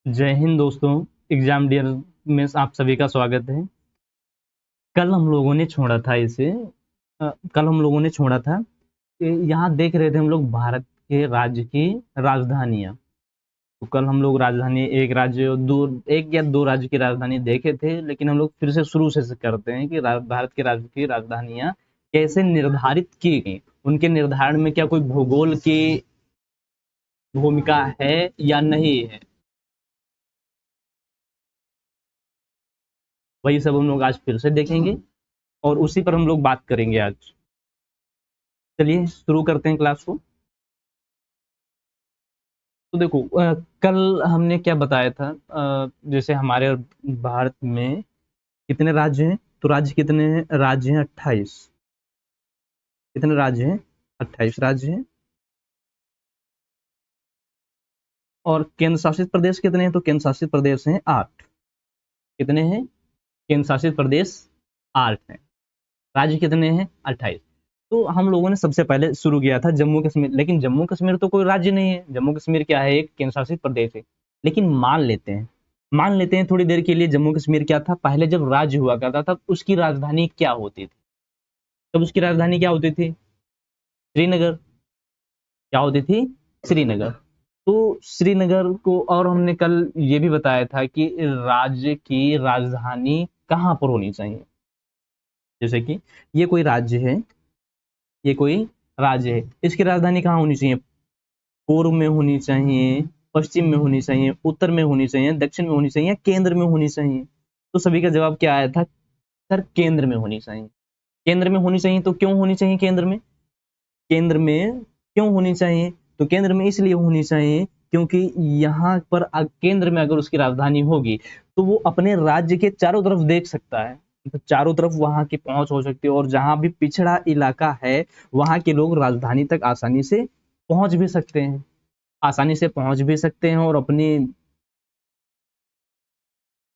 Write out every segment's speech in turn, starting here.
जय हिंद दोस्तों। Exam dear में आप सभी का स्वागत है। कल हम लोगों ने छोड़ा था कल हम लोगों ने छोड़ा था कि यहाँ देख रहे थे हम लोग भारत के राज्य की राजधानियाँ। तो कल हम लोग राजधानी एक या दो राज्य की राजधानी देखे थे, लेकिन हम लोग फिर से शुरू से करते हैं कि भारत के राज्य की राजधानियाँ कैसे निर्धारित की गई, उनके निर्धारण में क्या कोई भूगोल की भूमिका है या नहीं है। वही सब हम लोग आज फिर से देखेंगे और उसी पर हम लोग बात करेंगे आज। चलिए शुरू करते हैं क्लास को। तो देखो, कल हमने क्या बताया था, जैसे हमारे भारत में कितने राज्य हैं, तो राज्य कितने हैं, राज्य हैं 28। कितने राज्य हैं, 28 राज्य हैं। और केंद्र शासित प्रदेश कितने हैं, तो केंद्र शासित प्रदेश हैं 8। कितने हैं, केंद्र शासित प्रदेश 8 हैं। राज्य कितने हैं, 28। तो हम लोगों ने सबसे पहले शुरू किया था जम्मू कश्मीर, लेकिन जम्मू कश्मीर तो कोई राज्य नहीं है। जम्मू कश्मीर क्या है, एक केंद्र शासित प्रदेश है। लेकिन मान लेते हैं थोड़ी देर के लिए जम्मू कश्मीर क्या था, पहले जब राज्य हुआ करता था उसकी राजधानी क्या होती थी। तब उसकी राजधानी क्या होती थी, श्रीनगर। क्या होती थी, श्रीनगर। तो श्रीनगर को, और हमने कल ये भी बताया था कि राज्य की राजधानी कहाँ पर होनी चाहिए। जैसे कि ये कोई राज्य है, ये कोई राज्य है, इसकी राजधानी कहाँ होनी चाहिए, पूर्व में होनी चाहिए, पश्चिम में होनी चाहिए, उत्तर में होनी चाहिए, दक्षिण में होनी चाहिए, या केंद्र में होनी चाहिए। तो सभी का जवाब क्या आया था, सर केंद्र में होनी चाहिए। केंद्र में होनी चाहिए, तो क्यों होनी चाहिए केंद्र में, केंद्र में क्यों होनी चाहिए, तो केंद्र में इसलिए होनी चाहिए क्योंकि यहाँ पर केंद्र में अगर उसकी राजधानी होगी तो वो अपने राज्य के चारों तरफ देख सकता है। तो चारों तरफ वहां की पहुंच हो सकती है, और जहां भी पिछड़ा इलाका है वहां के लोग राजधानी तक आसानी से पहुंच भी सकते हैं, और अपनी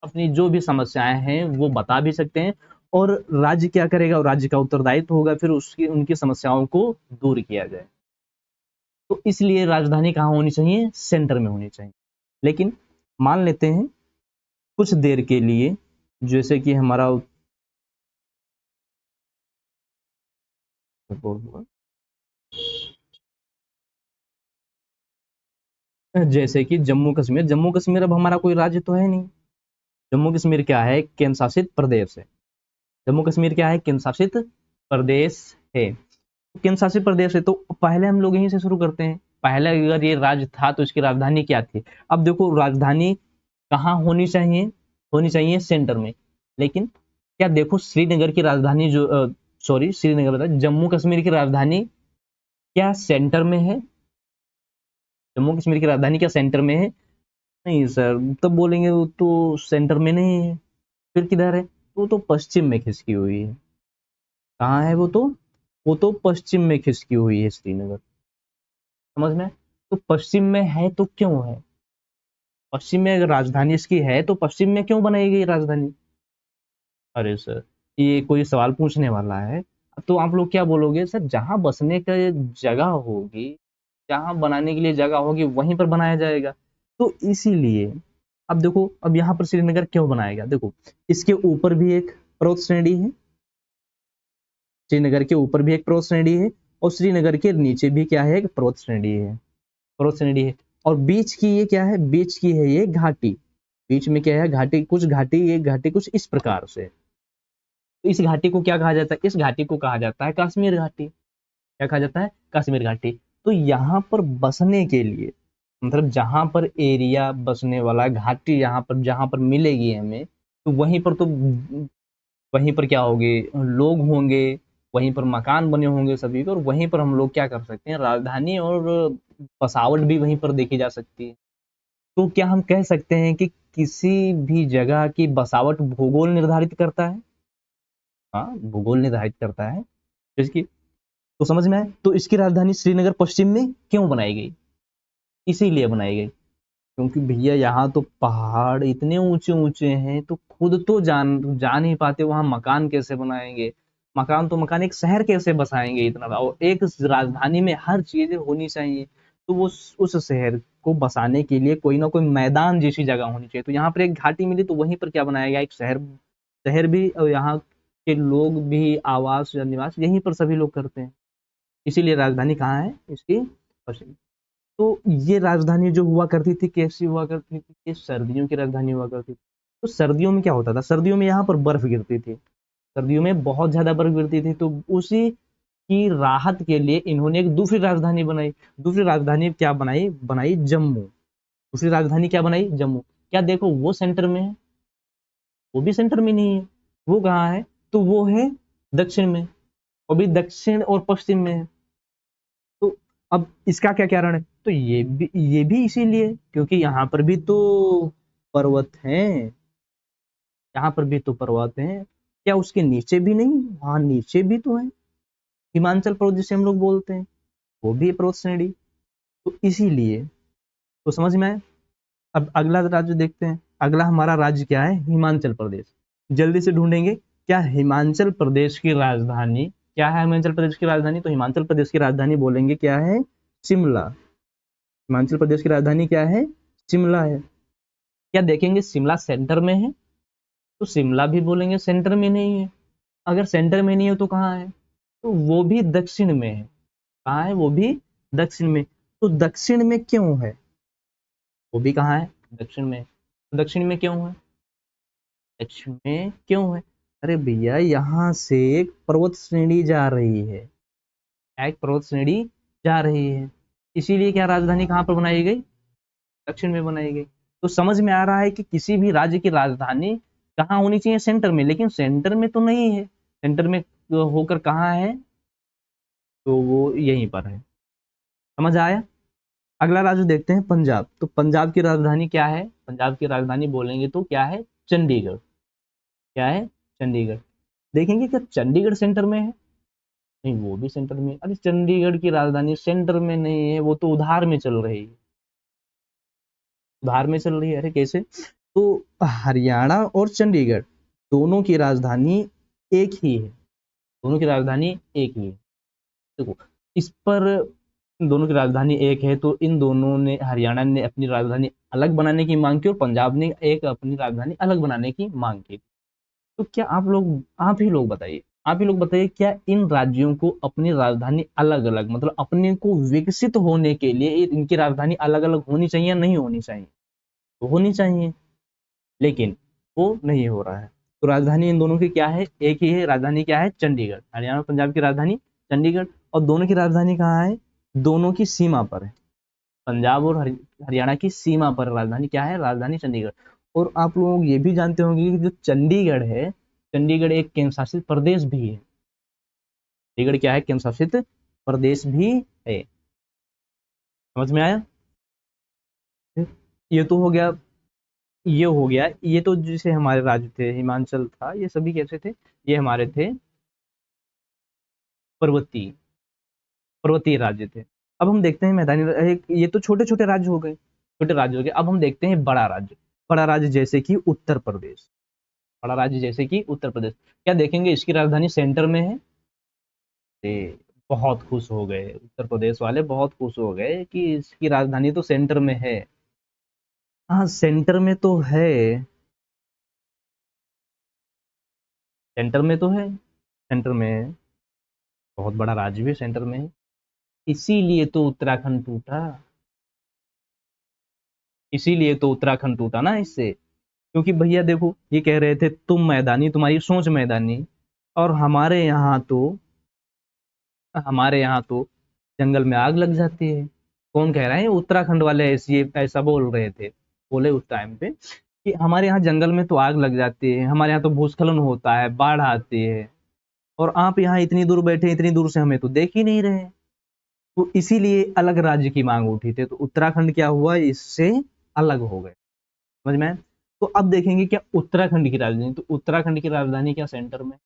अपनी जो भी समस्याएं हैं वो बता भी सकते हैं। और राज्य क्या करेगा, और राज्य का उत्तरदायित्व होगा फिर उसकी उनकी समस्याओं को दूर किया जाए। तो इसलिए राजधानी कहाँ होनी चाहिए, सेंटर में होनी चाहिए। लेकिन मान लेते हैं कुछ देर के लिए, जैसे कि हमारा जैसे कि जम्मू कश्मीर अब हमारा कोई राज्य तो है नहीं। जम्मू कश्मीर क्या है, केंद्र शासित प्रदेश है। जम्मू कश्मीर क्या है, केंद्र शासित प्रदेश है। केंद्र शासित प्रदेश है तो पहले हम लोग यहीं से शुरू करते हैं। पहले अगर ये राज्य था तो इसकी राजधानी क्या थी। अब देखो राजधानी कहाँ होनी चाहिए सेंटर में। लेकिन क्या देखो श्रीनगर की राजधानी श्रीनगर बता, जम्मू कश्मीर की राजधानी क्या सेंटर में है, जम्मू कश्मीर की राजधानी क्या सेंटर में है, नहीं सर। तब बोलेंगे वो तो सेंटर में नहीं है, फिर किधर है, वो तो पश्चिम में खिसकी हुई है। कहाँ है वो तो पश्चिम में खिसकी हुई है श्रीनगर। समझ में, तो पश्चिम में है तो क्यों है, पश्चिम में अगर राजधानी इसकी है तो पश्चिम में क्यों बनाई गई राजधानी। अरे सर, ये कोई सवाल पूछने वाला है। तो आप लोग क्या बोलोगे, सर जहां बसने का जगह होगी, जहां बनाने के लिए जगह होगी वहीं पर बनाया जाएगा। तो इसीलिए अब देखो, अब यहाँ पर श्रीनगर क्यों बनाया गया, देखो इसके ऊपर भी एक पर्वत श्रेणी है, श्रीनगर के ऊपर भी एक पर्वत श्रेणी है, और श्रीनगर के नीचे भी क्या है, एक पर्वत श्रेणी है। और बीच की ये क्या है, बीच की है ये घाटी। बीच में क्या है, घाटी, कुछ घाटी, ये घाटी कुछ इस प्रकार से। तो इस घाटी को क्या कहा जाता है, इस घाटी को कहा जाता है कश्मीर घाटी। क्या कहा जाता है, कश्मीर घाटी। तो यहाँ पर बसने के लिए, मतलब जहां पर एरिया बसने वाला घाटी, यहाँ पर जहां पर मिलेगी हमें, तो वहीं पर क्या होगे, लोग होंगे, वहीं पर मकान बने होंगे सभी के, और वहीं पर हम लोग क्या कर सकते हैं, राजधानी और बसावट भी वहीं पर देखी जा सकती है। तो क्या हम कह सकते हैं कि किसी भी जगह की बसावट भूगोल निर्धारित करता है। हाँ, भूगोल निर्धारित करता है। इसकी तो समझ में आए, तो इसकी राजधानी श्रीनगर पश्चिम में क्यों बनाई गई, इसीलिए बनाई गई क्योंकि भैया यहाँ तो पहाड़ इतने ऊंचे ऊंचे हैं, तो खुद तो जान ही पाते वहां मकान कैसे बनाएंगे। मकान एक शहर कैसे बसाएंगे इतना बड़ा? और एक राजधानी में हर चीज होनी चाहिए, तो वो उस शहर को बसाने के लिए कोई ना कोई मैदान जैसी जगह होनी चाहिए। तो यहाँ पर एक घाटी मिली तो वहीं पर क्या बनाया गया, एक शहर शहर भी, और यहाँ के लोग भी आवास या निवास यहीं पर सभी लोग करते हैं, इसीलिए राजधानी कहाँ है इसकी, पश्चिम। तो ये राजधानी जो हुआ करती थी कैसी हुआ करती थी, ये सर्दियों की राजधानी हुआ करती थी। तो सर्दियों में क्या होता था, सर्दियों में यहाँ पर बर्फ गिरती थी, सर्दियों में बहुत ज्यादा बर्फ गिरती थी, तो उसी की राहत के लिए इन्होंने एक दूसरी राजधानी बनाई। दूसरी राजधानी क्या बनाई, बनाई जम्मू। दूसरी राजधानी क्या बनाई, जम्मू। क्या देखो वो सेंटर में है, वो भी सेंटर में नहीं है, वो कहाँ है, तो वो है दक्षिण में, वो भी दक्षिण और पश्चिम में है। तो अब इसका क्या कारण है, तो ये भी इसीलिए क्योंकि यहाँ पर भी तो पर्वत हैं, यहाँ पर भी तो पर्वत हैं, क्या उसके नीचे भी नहीं, वहां नीचे भी तो है हिमाचल पर्वत जिसे हम लोग बोलते हैं, वो भी पर्वत श्रेणी। तो इसीलिए, तो समझ में आए। अब अगला राज्य देखते हैं, अगला हमारा राज्य क्या है, हिमाचल प्रदेश। जल्दी से ढूंढेंगे क्या हिमाचल प्रदेश की राजधानी क्या है, हिमाचल प्रदेश की राजधानी, तो हिमाचल प्रदेश की राजधानी बोलेंगे क्या है, शिमला। हिमाचल प्रदेश की राजधानी क्या है, शिमला है। क्या देखेंगे शिमला सेंटर में है, तो शिमला भी बोलेंगे सेंटर में नहीं है। अगर सेंटर में नहीं है तो कहाँ है, तो वो भी दक्षिण में है। कहाँ है, वो भी दक्षिण में। तो दक्षिण में क्यों है, वो भी कहाँ है, दक्षिण में। तो दक्षिण में क्यों है, दक्षिण में क्यों है, अरे भैया यहाँ से एक पर्वत श्रेणी जा रही है, एक पर्वत श्रेणी जा रही है, इसीलिए क्या राजधानी कहाँ पर बनाई गई, दक्षिण में बनाई गई। तो समझ में आ रहा है कि किसी भी राज्य की राजधानी कहाँ होनी चाहिए, सेंटर में, लेकिन सेंटर में तो नहीं है, सेंटर में होकर कहाँ है, तो वो यहीं पर है। समझ आया। अगला राज्य देखते हैं पंजाब। तो पंजाब की राजधानी क्या है, पंजाब की राजधानी बोलेंगे तो क्या है, चंडीगढ़। क्या है, चंडीगढ़। देखेंगे क्या चंडीगढ़ सेंटर में है, नहीं वो भी सेंटर में। अरे चंडीगढ़ की राजधानी सेंटर में नहीं है, वो तो उधार में चल रही है, उधार में चल रही है। अरे कैसे, तो हरियाणा और चंडीगढ़ दोनों की राजधानी एक ही है, दोनों की राजधानी एक ही है। देखो इस पर, दोनों की राजधानी एक है, तो इन दोनों ने, हरियाणा ने अपनी राजधानी अलग बनाने की मांग की और पंजाब ने एक अपनी राजधानी अलग बनाने की मांग की। तो क्या आप ही लोग बताइए, आप ही लोग बताइए, क्या इन राज्यों को अपनी राजधानी अलग अलग, मतलब अपने को विकसित होने के लिए इनकी राजधानी अलग अलग होनी चाहिए या नहीं होनी चाहिए, तो होनी चाहिए, लेकिन वो नहीं हो रहा है। तो राजधानी इन दोनों की क्या है, एक ही है, राजधानी क्या है, चंडीगढ़। हरियाणा और पंजाब की राजधानी चंडीगढ़, और दोनों की राजधानी कहाँ है, दोनों की सीमा पर है, पंजाब और हरियाणा की सीमा पर राजधानी क्या है, राजधानी चंडीगढ़। और आप लोग ये भी जानते होंगे कि जो चंडीगढ़ है, चंडीगढ़ एक केंद्र शासित प्रदेश भी है। चंडीगढ़ क्या है, केंद्र शासित प्रदेश भी है। समझ में आया। ये तो हो गया, ये हो गया, ये तो जैसे हमारे राज्य थे, हिमाचल था, ये सभी कैसे थे, ये हमारे थे पर्वतीय, पर्वतीय राज्य थे। अब हम देखते हैं मैदानी ये तो छोटे छोटे राज्य हो गए, छोटे राज्य हो गए। अब हम देखते हैं बड़ा राज्य, बड़ा राज्य जैसे कि उत्तर प्रदेश, बड़ा राज्य जैसे कि उत्तर प्रदेश। क्या देखेंगे इसकी राजधानी सेंटर में है, बहुत खुश हो गए उत्तर प्रदेश वाले, बहुत खुश हो गए कि इसकी राजधानी तो सेंटर में है। हाँ सेंटर में तो है, सेंटर में तो है, सेंटर में है, बहुत बड़ा राज्य भी सेंटर में है, इसीलिए तो उत्तराखंड टूटा, इसीलिए तो उत्तराखंड टूटा ना इससे। क्योंकि भैया देखो ये कह रहे थे तुम मैदानी, तुम्हारी सोच मैदानी, और हमारे यहाँ तो जंगल में आग लग जाती है। कौन कह रहा है, उत्तराखंड वाले ऐसी ऐसा बोल रहे थे, बोले उस टाइम पे कि हमारे यहाँ जंगल में तो आग लग जाती है, हमारे यहाँ तो भूस्खलन होता है, बाढ़ आती है, और आप यहाँ इतनी दूर बैठे, इतनी दूर से हमें तो देख ही नहीं रहे। तो इसीलिए अलग राज्य की मांग उठी थी, तो उत्तराखंड क्या हुआ, इससे अलग हो गए। समझ में आया? तो अब देखेंगे क्या उत्तराखंड की राजधानी, तो उत्तराखंड की राजधानी क्या सेंटर में,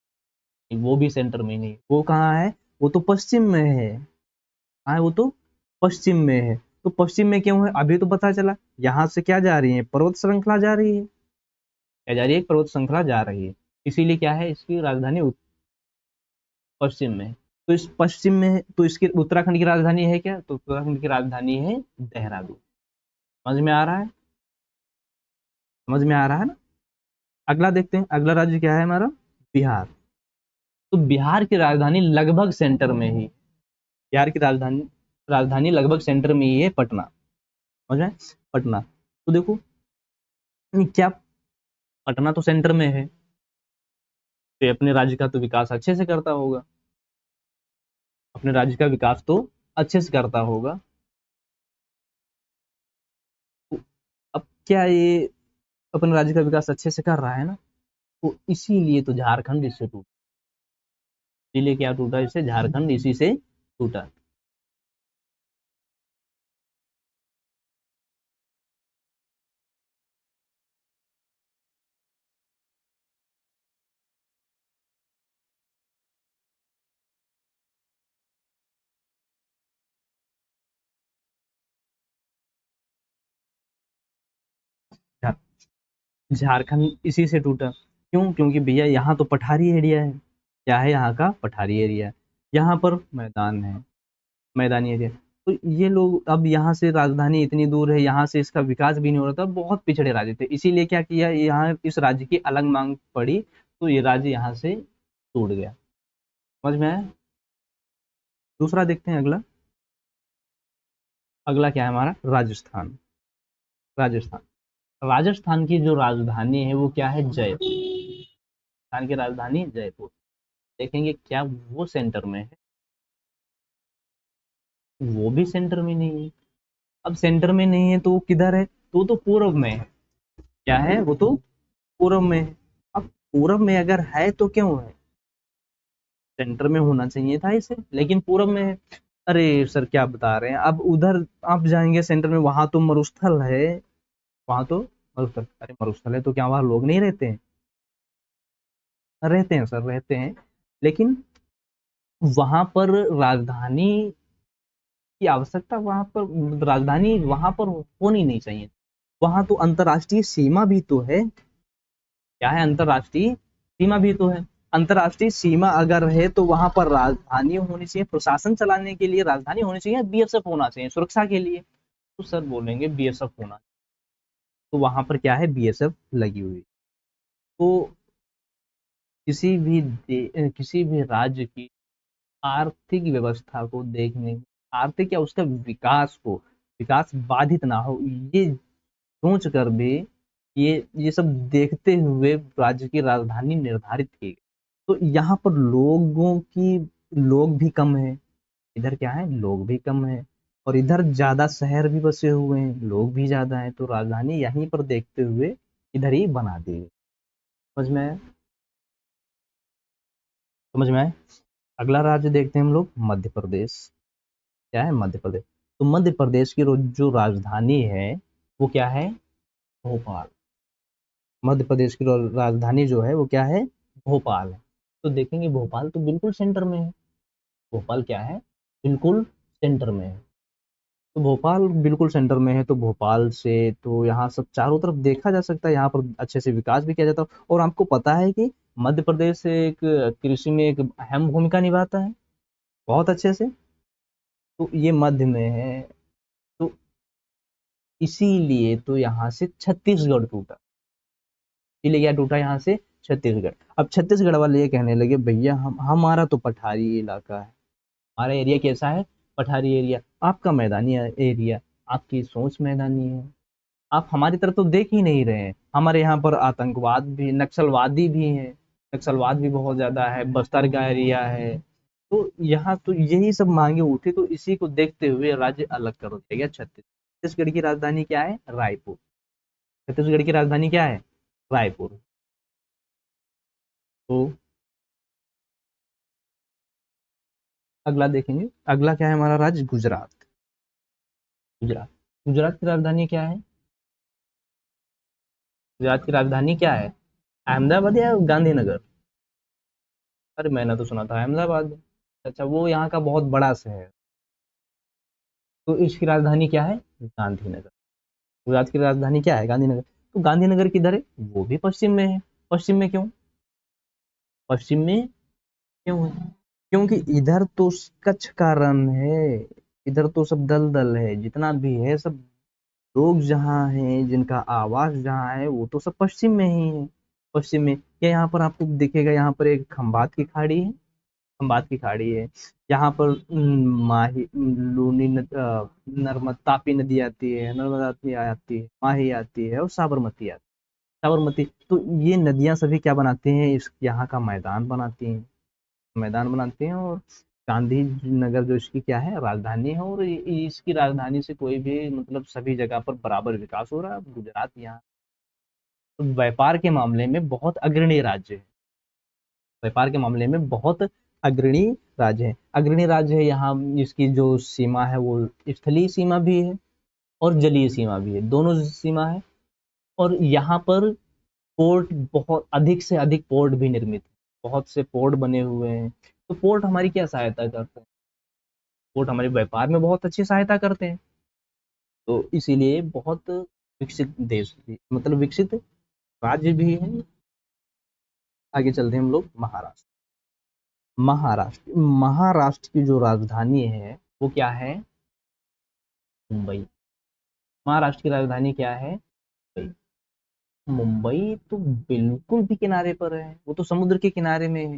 वो भी सेंटर में नहीं, वो कहाँ है, वो तो पश्चिम में है। कहाँ है, वो तो पश्चिम में है। तो पश्चिम में क्यों है, अभी तो पता चला, यहाँ से क्या जा रही है, पर्वत श्रृंखला जा रही है, क्या जा रही है, पर्वत श्रृंखला जा रही है, इसीलिए क्या है, इसकी राजधानी पश्चिम में है। तो इस पश्चिम में, तो इसकी उत्तराखंड की राजधानी है क्या, तो उत्तराखंड की राजधानी है देहरादून। समझ में आ रहा है? समझ में आ रहा है ना? अगला देखते हैं, अगला राज्य क्या है हमारा? बिहार। तो बिहार की राजधानी लगभग सेंटर में ही, बिहार की राजधानी राजधानी लगभग सेंटर में ही है, पटना। समझ में? पटना। तो देखो क्या, पटना तो सेंटर में है, तो ये अपने राज्य का तो विकास अच्छे से करता होगा, अपने राज्य का विकास तो अच्छे से करता होगा। तो अब क्या ये अपने राज्य का विकास अच्छे से कर रहा है ना, तो इसीलिए तो झारखंड इससे टूटा। इसीलिए क्या टूटा? इससे झारखंड इसी से टूटा। झा- झारखंड इसी से टूटा। क्यों? क्योंकि भैया यहाँ तो पठारी एरिया है। क्या है? यहाँ का पठारी एरिया है, यहाँ पर मैदान है, मैदानी एरिया। तो ये लोग, अब यहाँ से राजधानी इतनी दूर है, यहाँ से इसका विकास भी नहीं हो रहा था, बहुत पिछड़े राज्य थे, इसीलिए क्या किया, यहाँ इस राज्य की अलग मांग पड़ी, तो ये राज्य यहाँ से टूट गया। समझ में आया? दूसरा देखते हैं, अगला। अगला क्या है हमारा? राजस्थान। राजस्थान। राजस्थान की जो राजधानी है वो क्या है? जयपुर। राजस्थान की राजधानी जयपुर। देखेंगे क्या वो सेंटर में है? वो भी सेंटर में नहीं है। अब सेंटर में नहीं है तो वो किधर है? तो पूर्व में है। क्या है? वो तो पूर्व में है। अब पूर्व में अगर है तो क्यों है? सेंटर में होना चाहिए था इसे, लेकिन पूर्व में है। अरे सर क्या बता रहे हैं, अब उधर आप जाएंगे सेंटर में, वहां तो मरुस्थल है, वहां तो मरुस्थल, अरे मरुस्थल है तो क्या वहां लोग नहीं रहते हैं? रहते हैं सर, रहते हैं, लेकिन वहां पर राजधानी की आवश्यकता, वहां पर राजधानी वहां पर होनी नहीं चाहिए। वहां तो अंतर्राष्ट्रीय सीमा भी तो है। क्या है? अंतर्राष्ट्रीय सीमा भी तो है। अंतर्राष्ट्रीय सीमा अगर है तो वहां पर राजधानी होनी चाहिए, प्रशासन चलाने के लिए राजधानी होनी चाहिए, बीएसएफ होना चाहिए सुरक्षा के लिए। तो सर बोलेंगे बीएसएफ होना, तो वहां पर क्या है? बीएसएफ लगी हुई। तो किसी भी राज्य की आर्थिक व्यवस्था को देखने, आर्थिक या उसका विकास को, विकास बाधित ना हो, ये सोच कर भी, ये सब देखते हुए राज्य की राजधानी निर्धारित की गई। तो यहाँ पर लोग भी कम है, इधर क्या है? लोग भी कम है, और इधर ज्यादा शहर भी बसे हुए हैं, लोग भी ज्यादा हैं, तो राजधानी यहीं पर देखते हुए इधर ही बना दी गई। समझ में आया? समझ में आया? अगला राज्य देखते हैं हम लोग, मध्य प्रदेश। क्या है? मध्य प्रदेश। तो मध्य प्रदेश की जो राजधानी है वो क्या है? भोपाल। मध्य प्रदेश की राजधानी जो है वो क्या है? भोपाल है। तो देखेंगे भोपाल तो बिल्कुल सेंटर में है। भोपाल क्या है? बिल्कुल सेंटर में है। तो भोपाल बिल्कुल सेंटर में है, तो भोपाल से तो यहाँ सब चारों तरफ देखा जा सकता है, यहाँ पर अच्छे से विकास भी किया जाता है। और आपको पता है कि मध्य प्रदेश एक कृषि में एक अहम भूमिका निभाता है, बहुत अच्छे से। तो ये मध्य में है, तो इसीलिए तो यहाँ से छत्तीसगढ़ टूटा। इसीलिए क्या टूटा यहाँ से? छत्तीसगढ़। अब छत्तीसगढ़ वाले ये कहने लगे भैया हम, हमारा तो पठारी इलाका है, हमारा एरिया कैसा है? पठारी एरिया। आपका मैदानी एरिया, आपकी सोच मैदानी है, आप हमारी तरफ तो देख ही नहीं रहे हैं। हमारे यहाँ पर आतंकवाद भी, नक्सलवादी भी हैं, नक्सलवाद भी बहुत ज्यादा है, बस्तर का एरिया है। तो यहाँ तो यही सब मांगे उठी, तो इसी को देखते हुए राज्य अलग कर दिया गया, छत्तीसगढ़ की राजधानी क्या है? रायपुर। छत्तीसगढ़ की राजधानी क्या है? रायपुर। तो अगला देखेंगे, अगला क्या है हमारा राज्य? गुजरात। गुजरात। गुजरात की राजधानी क्या है? गुजरात की राजधानी क्या है? अहमदाबाद या गांधीनगर? अरे मैंने तो सुना था अहमदाबाद। अच्छा, वो यहाँ का बहुत बड़ा शहर। तो इसकी राजधानी क्या है? गांधीनगर। गुजरात की राजधानी क्या है? गांधीनगर। तो गांधीनगर किधर है? वो भी पश्चिम में है। पश्चिम में क्यों? पश्चिम में क्यों है? क्योंकि इधर तो कच्छ का रण है, इधर तो सब दलदल है, जितना भी है सब लोग जहाँ हैं, जिनका आवास जहाँ है, वो तो सब पश्चिम में ही है। पश्चिम में क्या, यहाँ पर आपको दिखेगा, यहाँ पर एक खंबात की खाड़ी है, खंबात की खाड़ी है। यहाँ पर माही, लूनी नर्मदा, तापी नदी आती है, नर्मदा नदी आती है, माही आती है और साबरमती आती है। साबरमती, तो ये नदियां सभी क्या बनाती हैं, इस यहाँ का मैदान बनाती हैं, मैदान बनाते हैं। और गांधी नगर जो इसकी क्या है, राजधानी है। और इसकी राजधानी से कोई भी मतलब सभी जगह पर बराबर विकास हो रहा है। अब गुजरात यहाँ तो व्यापार के मामले में बहुत अग्रणी राज्य है, व्यापार के मामले में बहुत अग्रणी राज्य है, अग्रणी राज्य है। यहाँ इसकी जो सीमा है वो स्थलीय सीमा भी है और जलीय सीमा भी है, दोनों सीमा है। और यहाँ पर पोर्ट, बहुत अधिक से अधिक पोर्ट भी निर्मित है, बहुत से पोर्ट बने हुए हैं। तो पोर्ट हमारी क्या सहायता करते हैं, पोर्ट हमारे व्यापार में बहुत अच्छी सहायता करते हैं। तो इसीलिए बहुत विकसित देश भी, मतलब विकसित राज्य भी है। आगे चलते हैं हम लोग महाराष्ट्र। महाराष्ट्र, महाराष्ट्र की जो राजधानी है वो क्या है, मुंबई। महाराष्ट्र की राजधानी क्या है, मुंबई। मुंबई तो बिल्कुल भी किनारे पर है, वो तो समुद्र के किनारे में है।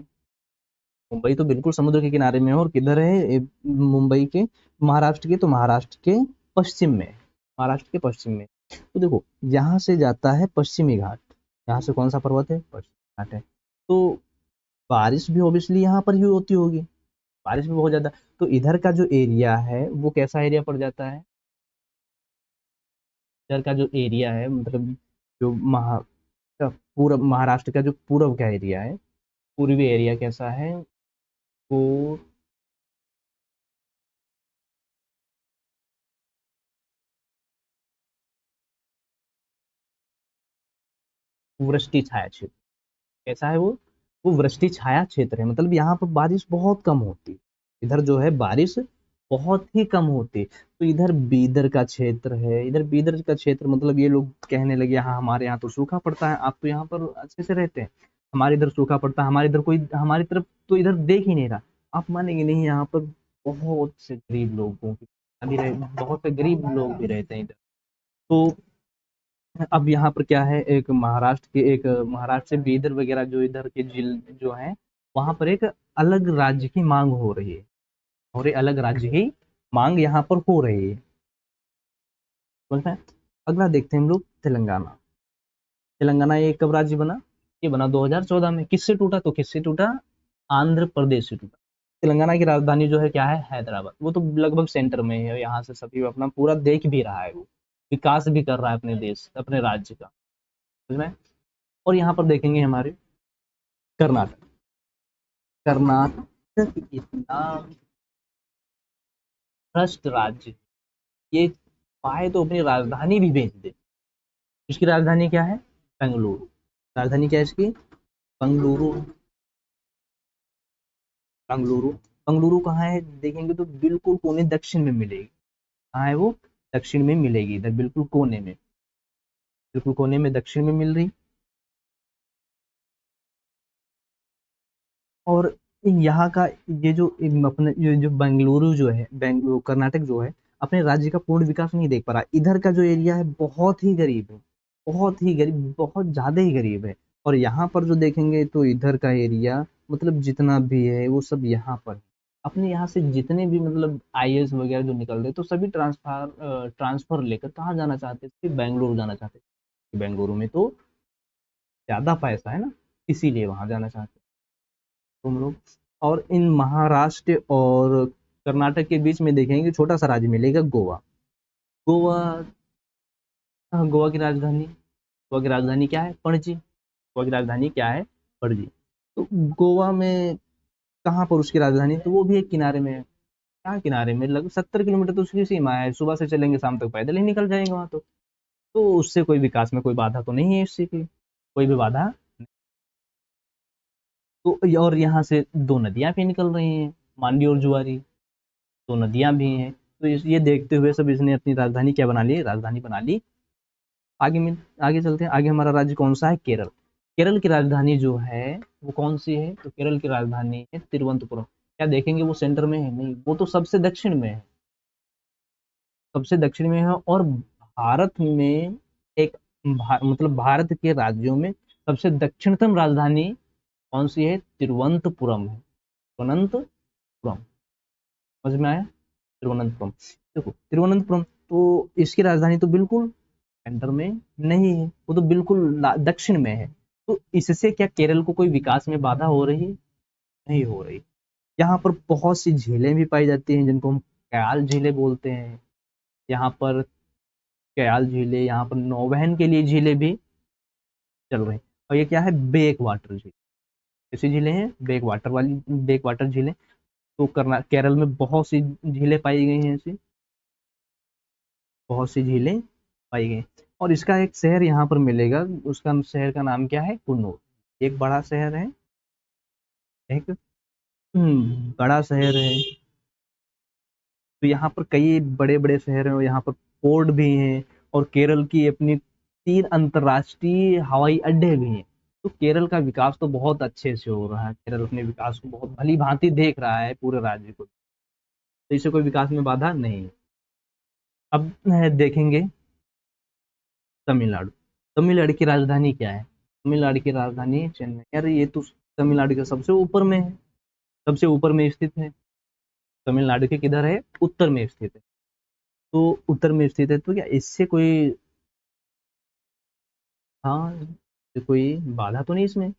मुंबई तो बिल्कुल समुद्र के किनारे में है। और किधर है मुंबई के, महाराष्ट्र के, तो महाराष्ट्र के पश्चिम में, महाराष्ट्र के पश्चिम में। तो देखो, यहाँ से जाता है पश्चिमी घाट, यहाँ से कौन सा पर्वत है, पश्चिमी घाट है। तो बारिश भी ऑब्वियसली यहाँ पर ही होती होगी, बारिश भी बहुत ज्यादा। तो इधर का जो एरिया है वो कैसा एरिया पड़ जाता है, इधर का जो एरिया है, मतलब जो पूर्व महाराष्ट्र का जो पूर्व का एरिया है, पूर्वी एरिया कैसा है, वो वृष्टि छाया क्षेत्र। कैसा है वो वृष्टि छाया क्षेत्र है, मतलब यहाँ पर बारिश बहुत कम होती है। इधर जो है बारिश बहुत ही कम होती है। तो इधर बीदर का क्षेत्र है, इधर बीदर का क्षेत्र, मतलब ये लोग कहने लगे हाँ हमारे यहाँ तो सूखा पड़ता है, आप तो यहाँ पर अच्छे से रहते हैं, हमारे इधर सूखा पड़ता है, हमारे इधर कोई हमारी तरफ तो इधर देख ही नहीं रहा। आप मानेंगे नहीं, यहाँ पर बहुत से गरीब लोगों की अभी बहुत से गरीब लोग भी रहते हैं इधर। तो अब यहाँ पर क्या है, एक महाराष्ट्र के, एक महाराष्ट्र से बीदर वगैरह जो इधर के जिल जो है, वहां पर एक अलग राज्य की मांग हो रही है, और एक अलग राज्य की मांग यहाँ पर हो रही है, समझ में। अगला देखते हैं हम लोग तेलंगाना। तेलंगाना ये कब राज्य बना, ये बना 2014 में। किससे टूटा, तो किससे टूटा, आंध्र प्रदेश से टूटा। तेलंगाना की राजधानी जो है क्या है, हैदराबाद। वो तो लगभग सेंटर में है, यहाँ से सभी अपना पूरा देख भी रहा है, वो विकास भी कर रहा है अपने देश, अपने राज्य का, समझ में। और यहाँ पर देखेंगे हमारे कर्नाटक। कर्नाटक इतना भ्रष्ट राज्य, ये पाए तो अपनी राजधानी भी बेच दे। इसकी राजधानी क्या है, बेंगलुरु। राजधानी क्या है इसकी, बेंगलुरु। बेंगलुरु, बेंगलुरु कहाँ है देखेंगे तो बिल्कुल कोने दक्षिण में मिलेगी। कहाँ है वो, दक्षिण में मिलेगी, इधर बिल्कुल कोने में, बिल्कुल कोने में दक्षिण में मिल रही। और यहाँ का ये जो अपने ये जो बेंगलुरु जो है, बेंगलुरु कर्नाटक जो है, अपने राज्य का पूर्ण विकास नहीं देख पा रहा। इधर का जो एरिया है बहुत ही गरीब है, बहुत ही गरीब, बहुत ज्यादा ही गरीब है। और यहाँ पर जो देखेंगे तो इधर का एरिया, मतलब जितना भी है वो सब यहाँ पर है। अपने यहाँ से जितने भी मतलब आईएएस वगैरह जो निकल रहे, तो सभी ट्रांसफर लेकर कहाँ जाना चाहते थे, बेंगलुरु जाना चाहते थे। बेंगलुरु में तो ज्यादा पैसा है ना, इसीलिए वहां जाना चाहते हैं तुम लोग। और इन महाराष्ट्र और कर्नाटक के बीच में देखेंगे छोटा सा राज्य मिलेगा, गोवा। गोवा, हाँ, गोवा की राजधानी, गोवा की राजधानी क्या है, पणजी। गोवा की राजधानी क्या है, पणजी। तो गोवा में कहाँ पर उसकी राजधानी, तो वो भी एक किनारे में है। क्या किनारे में, लगभग 70 किलोमीटर तो उसकी सीमा है, सुबह से चलेंगे शाम तक पैदल ही निकल जाएंगे वहां। तो उससे कोई विकास में कोई बाधा तो नहीं है इससे की, कोई भी बाधा। तो और यहाँ से दो नदियां भी निकल रही हैं, मांडी और जुआरी, दो नदियां भी हैं। तो ये देखते हुए सब इसने अपनी राजधानी क्या बना ली, राजधानी बना ली। आगे में, आगे चलते हैं। आगे हमारा राज्य कौन सा है, केरल। केरल की राजधानी जो है वो कौन सी है, तो केरल की राजधानी है तिरुवनंतपुरम। क्या देखेंगे वो सेंटर में है, नहीं, वो तो सबसे दक्षिण में है, सबसे दक्षिण में है। और भारत में एक मतलब भारत के राज्यों में सबसे दक्षिणतम राजधानी कौन सी है? तिरुवनंतपुरम है। तिरुवनंतपुरम, समझ में आया? तिरुवनंतपुरम। देखो तिरुवनंतपुरम, तो इसकी राजधानी तो बिल्कुल सेंटर में नहीं है, वो तो बिल्कुल दक्षिण में है। तो इससे क्या केरल को कोई विकास में बाधा हो रही है? नहीं हो रही। यहाँ पर बहुत सी झीलें भी पाई जाती हैं जिनको हम कयाल झीलें बोलते हैं। यहाँ पर कयाल झीलें, यहाँ पर नौवहन के लिए झीलें भी चल रही हैं। और ये क्या है? बेक वाटर झील। ऐसी झीलें हैं बेक वाटर वाली, बेक वाटर झीलें। तो केरल में बहुत सी झीलें पाई गई हैं ऐसी, बहुत सी झीलें पाई गई। और इसका एक शहर यहाँ पर मिलेगा, उसका शहर का नाम क्या है? कुन्नूर। एक बड़ा शहर है, एक बड़ा शहर है। तो यहाँ पर कई बड़े बड़े शहर हैं और यहाँ पर पोर्ट भी हैं। और केरल की अपनी 3 अंतर्राष्ट्रीय हवाई अड्डे भी हैं। तो केरल का विकास तो बहुत अच्छे से हो रहा है। केरल अपने विकास को बहुत भली भांति देख रहा है, पूरे राज्य को। तो इससे कोई विकास में बाधा नहीं है। अब देखेंगे तमिलनाडु। तमिलनाडु की राजधानी क्या है? तमिलनाडु की राजधानी है चेन्नई। यार ये तो तमिलनाडु के सबसे ऊपर में है, सबसे ऊपर में स्थित है। तमिलनाडु के किधर है? उत्तर में स्थित है। तो उत्तर में स्थित है, तो क्या इससे कोई, हाँ, तो कोई बाधा तो नहीं इसमें?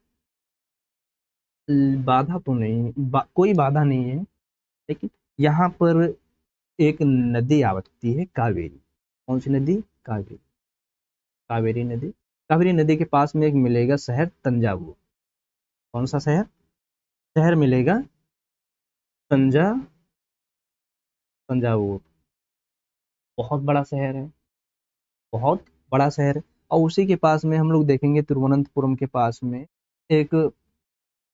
बाधा तो नहीं, कोई बाधा नहीं है। लेकिन यहाँ पर एक नदी आती है, कावेरी। कौन सी नदी? कावेरी। कावेरी नदी। कावेरी नदी के पास में एक मिलेगा शहर तंजावुर। कौन सा शहर? शहर मिलेगा तंजा तंजावुर। बहुत बड़ा शहर है, बहुत बड़ा शहर है। और उसी के पास में हम लोग देखेंगे तिरुवनंतपुरम के पास में एक,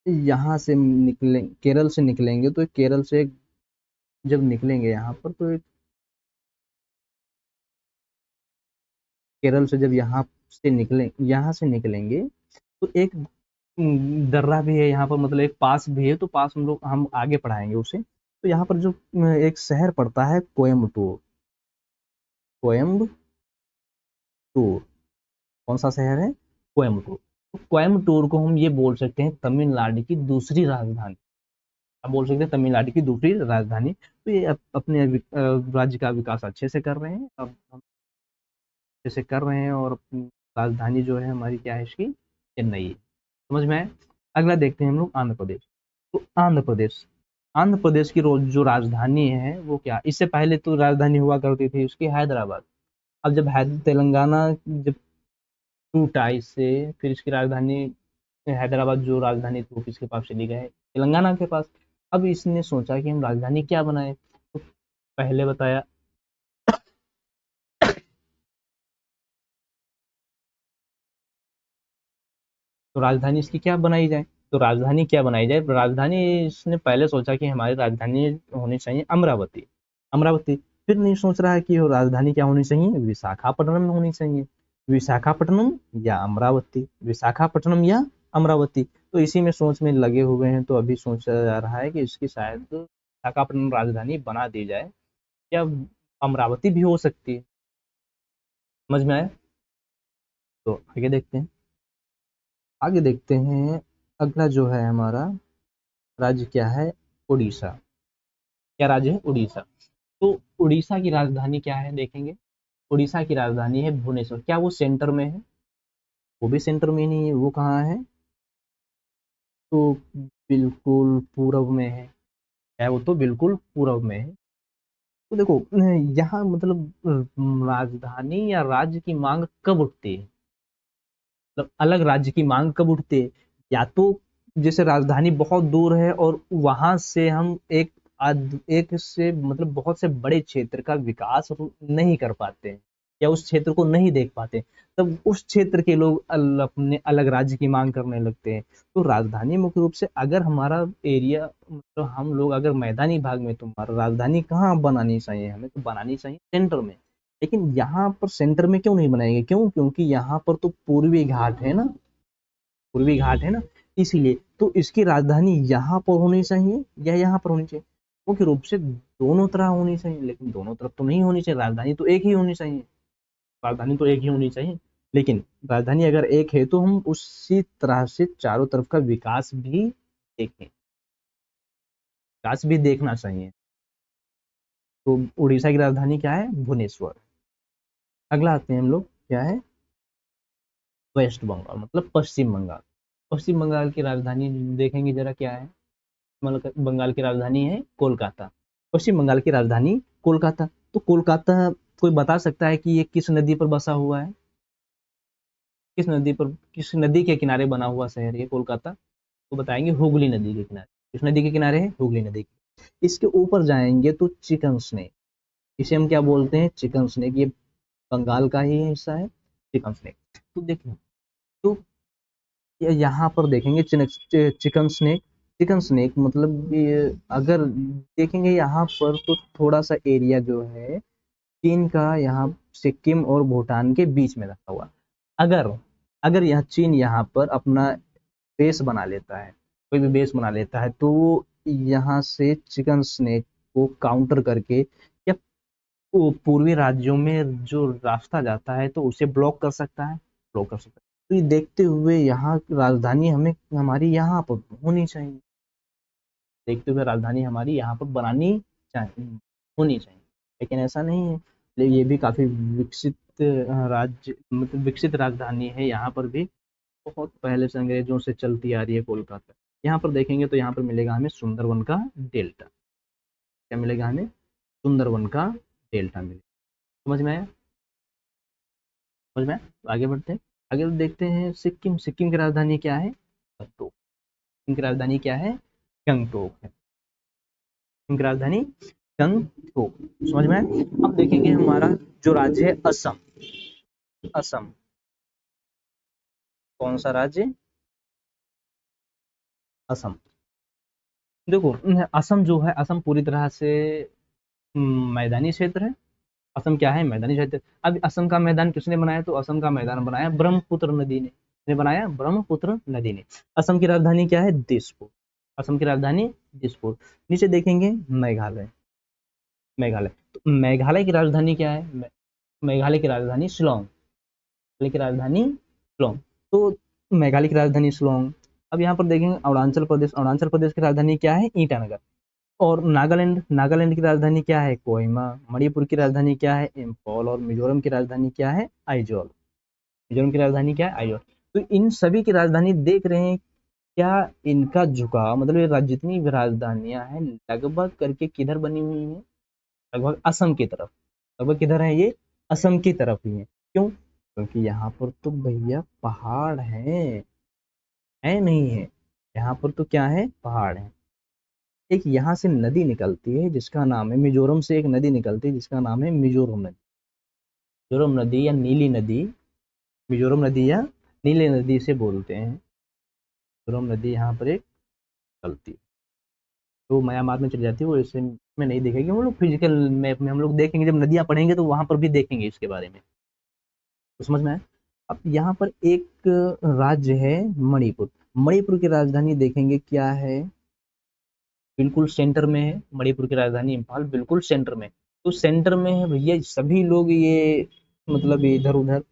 यहाँ से निकले, केरल से निकलेंगे तो केरल से जब निकलेंगे यहाँ पर तो एक, केरल से जब यहाँ से निकलेंगे तो एक दर्रा भी है यहाँ पर, मतलब एक पास भी है। तो पास हम आगे पढ़ाएंगे उसे। तो यहाँ पर जो एक शहर पड़ता है कोयम्बटूर। कोयम्बटूर, कौन सा शहर है? कोयम्बटूर। तो कोयम्बटूर को हम ये बोल सकते हैं तमिलनाडु की दूसरी राजधानी। अब बोल सकते हैं तमिलनाडु की दूसरी राजधानी। तो ये अपने राज्य का विकास अच्छे से कर रहे हैं। अब हम अच्छे से कर रहे हैं। और राजधानी जो है हमारी क्या है इसकी? चेन्नई है। समझ में आया? अगला देखते हैं हम लोग आंध्र प्रदेश। तो आंध्र प्रदेश की जो राजधानी है वो क्या? इससे पहले तो राजधानी हुआ करती थी उसकी हैदराबाद। अब जब तेलंगाना जब टूटा इससे, फिर इसकी राजधानी हैदराबाद, जो राजधानी थी वो किसके पास चली गई? तेलंगाना के पास। अब इसने सोचा कि हम राजधानी क्या बनाए। तो पहले बताया, तो राजधानी इसकी क्या बनाई जाए? तो राजधानी क्या बनाई जाए? राजधानी इसने पहले सोचा कि हमारी राजधानी होनी चाहिए अमरावती। अमरावती। फिर नहीं सोच रहा है कि राजधानी क्या होनी चाहिए? विशाखापट्टनम होनी चाहिए। विशाखापट्टनम या अमरावती, विशाखापट्टनम या अमरावती। तो इसी में सोच में लगे हुए हैं। तो अभी सोचा जा रहा है कि इसकी शायद विशाखापट्टनम राजधानी बना दी जाए, या अमरावती भी हो सकती है। समझ में आया? तो आगे देखते हैं। आगे देखते हैं। अगला जो है हमारा राज्य क्या है? उड़ीसा। क्या राज्य है? उड़ीसा। तो उड़ीसा की राजधानी क्या है देखेंगे। उड़ीसा की राजधानी है भुवनेश्वर। क्या वो सेंटर में है? वो भी सेंटर में नहीं है। वो कहाँ है? तो बिल्कुल पूर्व में है वो तो बिल्कुल पूर्व में है। तो देखो यहाँ मतलब राजधानी या राज्य की मांग कब उठती है? मतलब अलग राज्य की मांग कब उठती है? या तो जैसे राजधानी बहुत दूर है और वहां से हम एक से मतलब बहुत से बड़े क्षेत्र का विकास नहीं कर पाते हैं, या उस क्षेत्र को नहीं देख पाते, तब उस क्षेत्र के लोग अपने अलग राज्य की मांग करने लगते हैं। तो राजधानी मुख्य रूप से, अगर हमारा एरिया, मतलब हम लोग अगर मैदानी भाग में, तो हमारा राजधानी कहाँ बनानी चाहिए? हमें तो बनानी चाहिए सेंटर में। लेकिन यहाँ पर सेंटर में क्यों नहीं बनाएंगे? क्यों? क्योंकि यहाँ पर तो पूर्वी घाट है ना, पूर्वी घाट है ना। इसीलिए तो इसकी राजधानी यहाँ पर होनी चाहिए या यहाँ पर होनी चाहिए? मुख्य रूप से दोनों तरह होनी चाहिए, लेकिन दोनों तरफ तो नहीं होनी चाहिए। राजधानी तो एक ही होनी चाहिए। राजधानी तो एक ही होनी चाहिए, लेकिन राजधानी अगर एक है तो हम उसी तरह से चारों तरफ का विकास भी देखें, विकास भी देखना चाहिए। तो उड़ीसा की राजधानी क्या है? भुवनेश्वर। अगला आते हैं हम लोग, क्या है? वेस्ट बंगाल मतलब पश्चिम बंगाल। पश्चिम बंगाल की राजधानी देखेंगे जरा क्या है। बंगाल की राजधानी है कोलकाता। पश्चिम बंगाल की राजधानी कोलकाता। तो कोलकाता कोई बता सकता है कि ये किस नदी पर बसा हुआ है? किस नदी पर, किस नदी के किनारे बना हुआ शहर है कोलकाता? तो बताएंगे हुगली नदी के किनारे। किस नदी के किनारे है? हुगली नदी के। इसके ऊपर जाएंगे तो चिकन स्नेक, इसे हम क्या बोलते हैं? Chicken snake. ये बंगाल का ही हिस्सा है, चिकन स्नेक। तो देखिए, तो यहाँ पर देखेंगे चिकन स्नेक। चिकन स्नेक मतलब ये अगर देखेंगे यहाँ पर तो थोड़ा सा एरिया जो है चीन का, यहाँ सिक्किम और भूटान के बीच में रखा हुआ। अगर अगर यह चीन यहाँ पर अपना बेस बना लेता है, कोई भी बेस बना लेता है, तो वो यहाँ से चिकन स्नेक को काउंटर करके या वो पूर्वी राज्यों में जो रास्ता जाता है तो उसे ब्लॉक कर सकता है, ब्लॉक कर सकता है। तो ये देखते हुए यहाँ राजधानी हमें हमारी यहाँ पर होनी चाहिए, देखते हुए राजधानी हमारी यहाँ पर बनानी चाहिए, होनी चाहिए। लेकिन ऐसा नहीं है, लेकिन ये भी काफी विकसित राज्य मतलब विकसित राजधानी है। यहाँ पर भी बहुत पहले से अंग्रेजों से चलती आ रही है कोलकाता। यहाँ पर देखेंगे तो यहाँ पर मिलेगा हमें सुंदरवन का डेल्टा। क्या मिलेगा हमें? सुंदरवन का डेल्टा मिलेगा। समझ में आया? समझ में आया? तो आगे बढ़ते हैं। आगे देखते हैं सिक्किम। सिक्किम की राजधानी क्या है? गंगटोक। सिक्किम की राजधानी क्या है? गंगटोक है। सिक्किम की राजधानी गंगटोक। समझ में आया? अब देखेंगे हमारा जो राज्य है असम। असम कौन सा राज्य? असम। देखो, असम जो है, असम पूरी तरह से मैदानी क्षेत्र है। असम क्या है? मैदानी क्षेत्र। अब असम का मैदान किसने बनाया? तो असम का मैदान बनाया ब्रह्मपुत्र नदी ने। किसने बनाया? ब्रह्मपुत्र नदी ने। असम की राजधानी क्या है? दिसपुर। असम की राजधानी दिसपुर। नीचे देखेंगे मेघालय। मेघालय, तो मेघालय की राजधानी क्या है? मेघालय की राजधानी शिलोंग। मेघालय की राजधानी शिलोंग। तो मेघालय की राजधानी शिलोंग। अब यहाँ पर देखेंगे अरुणाचल प्रदेश। अरुणाचल प्रदेश की राजधानी क्या है? ईटानगर। और नागालैंड, नागालैंड की राजधानी क्या है? कोहिमा। मणिपुर की राजधानी क्या है? इम्फॉल। और मिजोरम की राजधानी क्या है? आइजोल। मिजोरम की राजधानी क्या है? आइजोल। तो इन सभी की राजधानी देख रहे हैं क्या? इनका झुकाव मतलब ये जितनी भी राजधानियां हैं लगभग करके किधर बनी हुई हैं? लगभग असम की तरफ। लगभग किधर है ये? असम की तरफ ही है। क्यों? क्योंकि यहाँ पर तो भैया पहाड़ है नहीं है? यहाँ पर तो क्या है? पहाड़ है। एक यहाँ से नदी निकलती है जिसका नाम है, मिजोरम से एक नदी निकलती है जिसका नाम है मिजोरम नदी। मिजोरम नदी या नीली नदी, मिजोरम नदी या नीली नदी से बोलते हैं। मिजोरम नदी यहाँ पर एक निकलती है, तो म्यांमार में चली जाती है। वो इसे में नहीं देखेंगे, हम लोग फिजिकल मैप में हम लोग देखेंगे, जब नदियां पढ़ेंगे तो वहां पर भी देखेंगे इसके बारे में। तो समझ में आया? अब यहाँ पर एक राज्य है मणिपुर। मणिपुर की राजधानी देखेंगे क्या है? बिल्कुल सेंटर में है। मणिपुर की राजधानी इम्फाल बिल्कुल सेंटर में। तो सेंटर में है भैया, सभी लोग ये मतलब इधर उधर,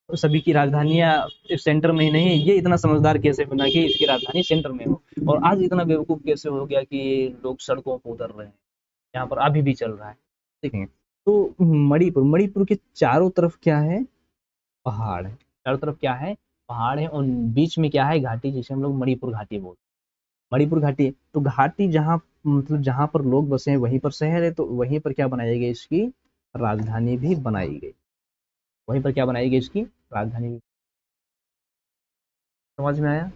सभी की राजधानियां सेंटर में ही नहीं है। ये इतना समझदार कैसे बना कि इसकी राजधानी सेंटर में हो, और आज इतना बेवकूफ कैसे हो गया कि लोग सड़कों पर उतर रहे हैं? यहाँ पर अभी भी चल रहा है। देखेंगे तो मणिपुर, मणिपुर के चारों तरफ क्या है? पहाड़ है। चारों तरफ क्या है? पहाड़ है। और बीच में क्या है? घाटी, जिसे हम लोग मणिपुर घाटी बोलते हैं। मणिपुर घाटी। तो घाटी जहाँ मतलब जहाँ पर लोग बसे हैं वहीं पर शहर है, तो वहीं पर क्या बनाई गई? इसकी राजधानी भी बनाई गई। वहीं पर क्या बनाई गई? इसकी राजधानी भी। समझ में आया?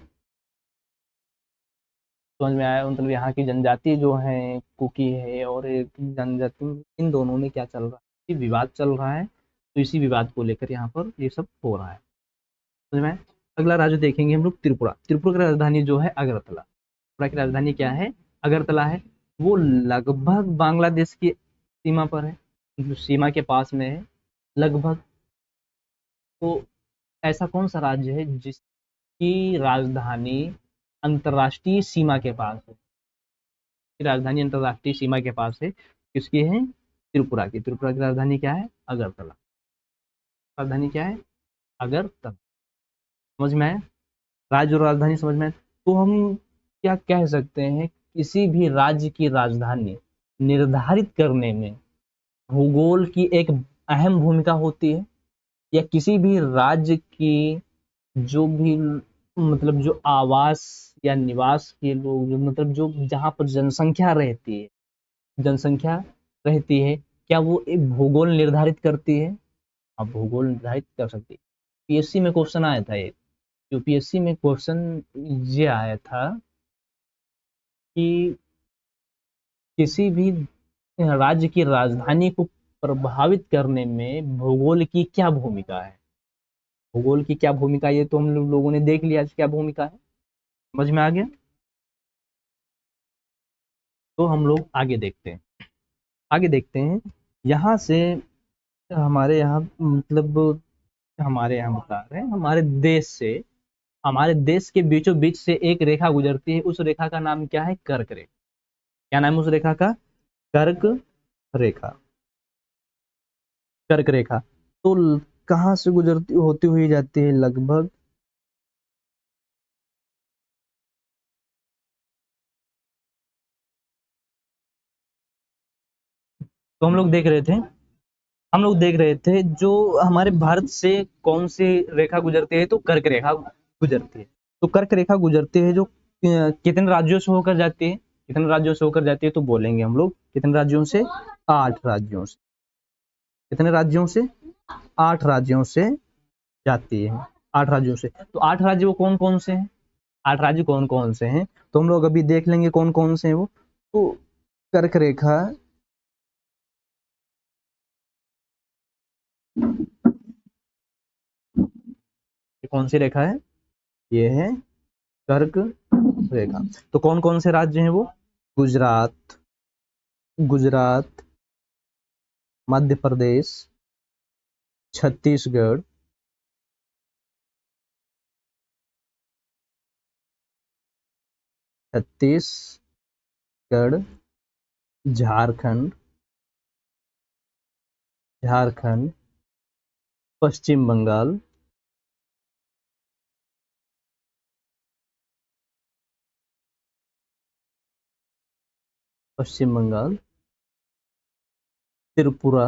समझ में आया? मतलब यहाँ की जनजाति जो है कुकी है, और एक जनजाति, इन दोनों में क्या चल रहा है? विवाद चल रहा है। तो इसी विवाद को लेकर यहाँ पर ये सब हो रहा है। समझ में आया? अगला राज्य देखेंगे हम लोग त्रिपुरा। त्रिपुरा की राजधानी जो है अगरतला। त्रिपुरा की राजधानी क्या है? अगरतला है। वो लगभग बांग्लादेश की सीमा पर है, मतलब सीमा के पास में है लगभग। तो ऐसा कौन सा राज्य है जिसकी राजधानी अंतरराष्ट्रीय सीमा के पास है? की राजधानी अंतरराष्ट्रीय सीमा के पास है। किसकी है? त्रिपुरा की। त्रिपुरा की राजधानी क्या है? अगरतला। राजधानी क्या है? अगरतला। समझ में आया? राज्य और राजधानी समझ में आया? तो हम क्या कह सकते हैं, किसी भी राज्य की राजधानी निर्धारित करने में भूगोल की एक अहम भूमिका होती है, या किसी भी राज्य की जो भी मतलब जो आवास या निवास के लोग, जो मतलब जो जहाँ पर जनसंख्या रहती है, क्या वो एक भूगोल निर्धारित करती है? आप भूगोल निर्धारित कर सकती है। पीएससी में क्वेश्चन आया था ये, यूपीएससी में क्वेश्चन ये आया था कि किसी भी राज्य की राजधानी को प्रभावित करने में भूगोल की क्या भूमिका है। भूगोल की क्या भूमिका, ये तो हम लोगों ने देख लिया क्या भूमिका है, समझ में आ गया। तो हम लोग आगे देखते हैं, यहाँ से हमारे यहाँ मतलब हमारे यहाँ बता रहे हैं, हमारे देश के बीचों बीच से एक रेखा गुजरती है, उस रेखा का नाम क्या है? कर्क रेखा। क्या नाम है उस रेखा का? कर्क रेखा। कर्क रेखा। तो कहाँ से गुजरती होती हुई जाती है? लगभग तो हम लोग देख रहे थे जो हमारे भारत से कौन सी रेखा गुजरती है, तो कर्क रेखा गुजरती है। तो कर्क रेखा गुजरती है जो कितने राज्यों से होकर जाती है? कितने राज्यों से होकर जाती है? तो बोलेंगे हम लोग कितने राज्यों से? 8 राज्यों से। कितने राज्यों से? 8 राज्यों से जाती है। 8 राज्यों से। तो 8 राज्य वो कौन कौन से हैं? 8 राज्य कौन कौन से हैं, तो हम लोग अभी देख लेंगे कौन कौन से हैं वो। तो कर्क रेखा, ये कौन सी रेखा है? ये है कर्क रेखा। तो कौन कौन से राज्य हैं वो? गुजरात, गुजरात, मध्य प्रदेश, छत्तीसगढ़, छत्तीसगढ़, झारखंड, झारखंड, पश्चिम बंगाल, पश्चिम बंगाल, त्रिपुरा,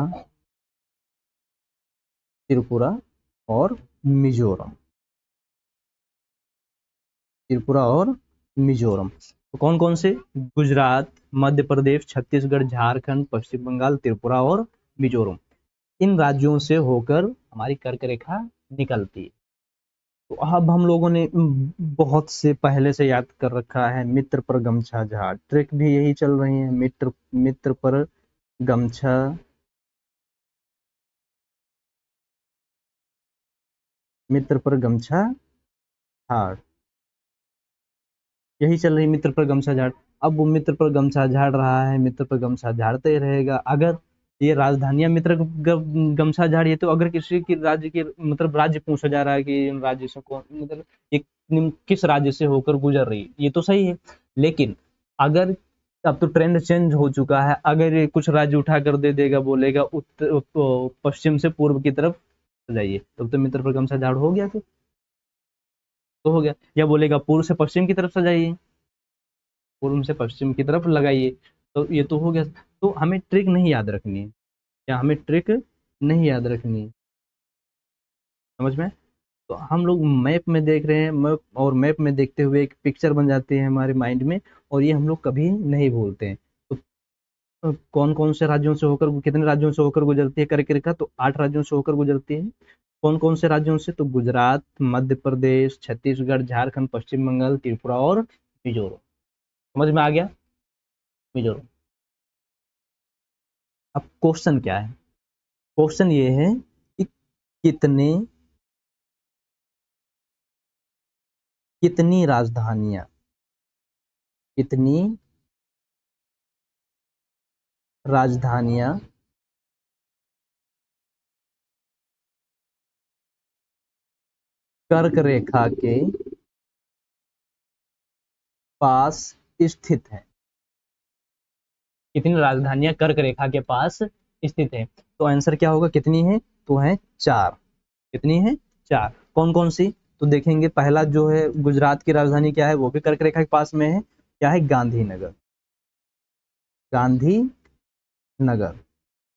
त्रिपुरा और मिजोरम, त्रिपुरा और मिजोरम। तो कौन कौन से? गुजरात, मध्य प्रदेश, छत्तीसगढ़, झारखंड, पश्चिम बंगाल, त्रिपुरा और मिजोरम। इन राज्यों से होकर हमारी कर्क रेखा निकलती है। तो अब हम लोगों ने बहुत से पहले से याद कर रखा है, मित्र पर गमछा झाड़, ट्रिक भी यही चल रही है, मित्र मित्र पर गमछा, मित्र पर गमछा झाड़, यही चल रही मित्र पर गमछा झाड़। अब वो मित्र पर गमछा झाड़ रहा है, मित्र पर गमछा झाड़ते ही रहेगा। अगर ये राजधानियां मित्र गमछा झाड़िए, तो अगर किसी की राज्य के मतलब राज्य पूछा जा रहा है कि इन राज्य से कौन मतलब एक किस राज्य से होकर गुजर रही है, ये तो सही है। लेकिन अगर अब तो ट्रेंड चेंज हो चुका है, अगर ये कुछ राज्य उठा कर दे देगा, बोलेगा उत्तर पश्चिम से पूर्व की तरफ जाइए, तब तो मित्र पर गमछा झाड़ हो गया, तो हो गया। या बोलेगा पूर्व से पश्चिम की तरफ से जाइए, पूर्व से पश्चिम की तरफ लगाइए, तो ये तो हो गया। तो हमें ट्रिक नहीं याद रखनी है, या हमें ट्रिक नहीं याद रखनी है, समझ में? तो हम लोग मैप में देख रहे हैं, मैप और मैप में देखते हुए एक पिक्चर बन जाती है हमारे माइंड में, और ये हम लोग कभी नहीं भूलते हैं। तो कौन कौन से राज्यों से होकर, कितने राज्यों से होकर गुजरती है कर्क रेखा? तो 8 राज्यों से होकर गुजरती है। कौन कौन से राज्यों से? तो गुजरात, मध्य प्रदेश, छत्तीसगढ़, झारखंड, पश्चिम बंगाल, त्रिपुरा और मिजोरम। समझ में आ गया? मिजोरम। अब क्वेश्चन क्या है? क्वेश्चन ये है कि कितने कितनी राजधानियां, कितनी राजधानियां कर्क रेखा के पास स्थित है? कितनी राजधानियां कर्क रेखा के पास स्थित है? तो आंसर क्या होगा? कितनी है? तो है 4। कितनी है? 4। कौन कौन सी? तो देखेंगे, पहला जो है गुजरात की राजधानी क्या है, वो भी कर्क रेखा के पास में है, क्या है? गांधीनगर। गांधीनगर।